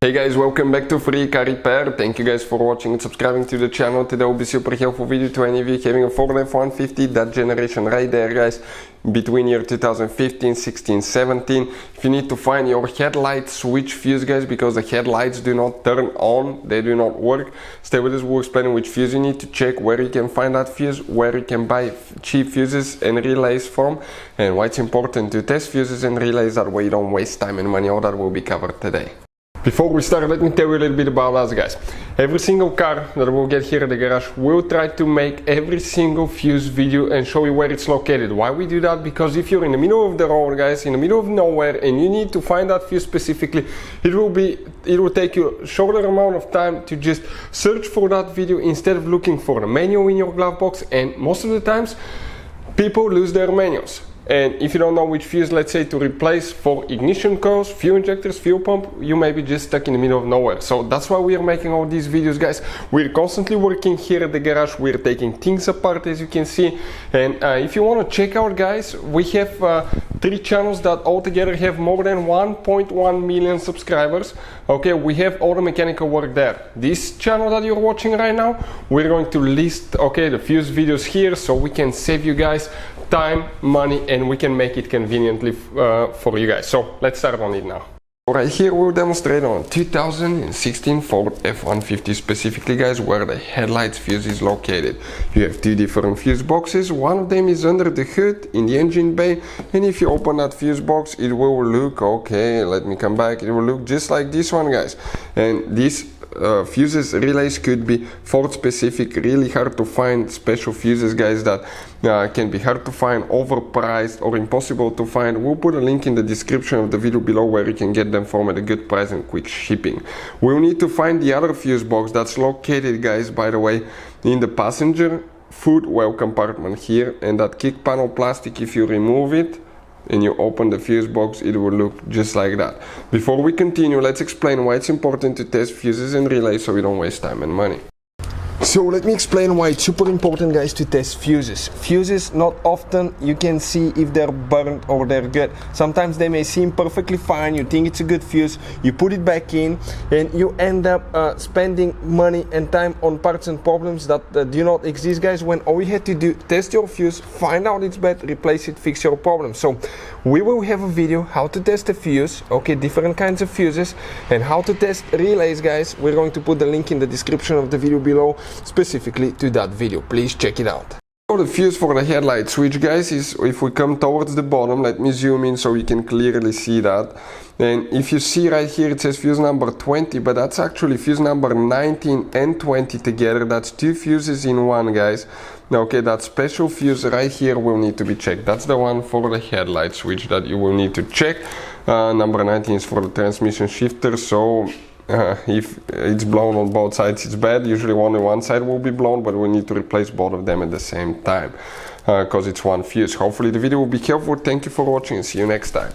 Hey guys, welcome back to Free Car Repair. Thank you guys for watching and subscribing to the channel. Today will be super helpful video to any of you having a Ford F-150, that generation right there guys, between year 2015, 16, 17. If you need to find your headlight switch fuse guys, because the headlights do not turn on, they do not work, stay with us, we'll explain which fuse you need to check, where you can find that fuse, where you can buy cheap fuses and relays from, and why it's important to test fuses and relays, that way you don't waste time and money. All that will be covered today. Before we start, let me tell you a little bit about us guys. Every single car that we'll get here at the garage, we'll try to make every single fuse video and show you where it's located. Why we do that? Because if you're in the middle of the road guys, in the middle of nowhere, and you need to find that fuse specifically, it will take you a shorter amount of time to just search for that video instead of looking for the manual in your glove box. And most of the times people lose their manuals. And if you don't know which fuse, let's say, to replace for ignition coils, fuel injectors, fuel pump, you may be just stuck in the middle of nowhere. So that's why we are making all these videos guys. We're constantly working here at the garage. We're taking things apart, as you can see. And if you want to check out guys, we have 3 channels that altogether have more than 1.1 million subscribers. Okay, we have all the mechanical work there. This channel that you're watching right now, we're going to list the fuse videos here, so we can save you guys time, money, and we can make it conveniently for you guys. So let's start on it now. Right here we'll demonstrate on 2016 Ford F-150 specifically guys, where the headlights fuse is located. You have 2 different fuse boxes. One of them is under the hood in the engine bay, and if you open that fuse box, it will look, let me come back, it will look just like this one guys. And these fuses relays could be Ford specific, really hard to find special fuses guys that can be hard to find, overpriced, or impossible to find. We'll put a link in the description of the video below where you can get them from at a good price and quick shipping. We'll need to find the other fuse box that's located guys, by the way, in the passenger footwell compartment here, and that kick panel plastic, if you remove it and you open the fuse box, it will look just like that. Before we continue, let's explain why it's important to test fuses and relays so we don't waste time and money. So let me explain why it's super important guys to test fuses. Fuses, not often you can see if they're burnt or they're good. Sometimes they may seem perfectly fine, you think it's a good fuse, you put it back in, and you end up spending money and time on parts and problems that do not exist guys, when all you had to do, test your fuse, find out it's bad, replace it, fix your problem. So we will have a video how to test a fuse, different kinds of fuses, and how to test relays guys. We're going to put the link in the description of the video below specifically to that video. Please check it out. So the fuse for the headlight switch guys is, if we come towards the bottom, let me zoom in so you can clearly see that. And if you see right here it says fuse number 20, but that's actually fuse number 19 and 20 together. That's 2 fuses in one guys. That special fuse right here will need to be checked. That's the one for the headlight switch that you will need to check. Number 19 is for the transmission shifter, so if it's blown on both sides, it's bad. Usually only one side will be blown, but we need to replace both of them at the same time because it's one fuse. Hopefully the video will be helpful. Thank you for watching and see you next time.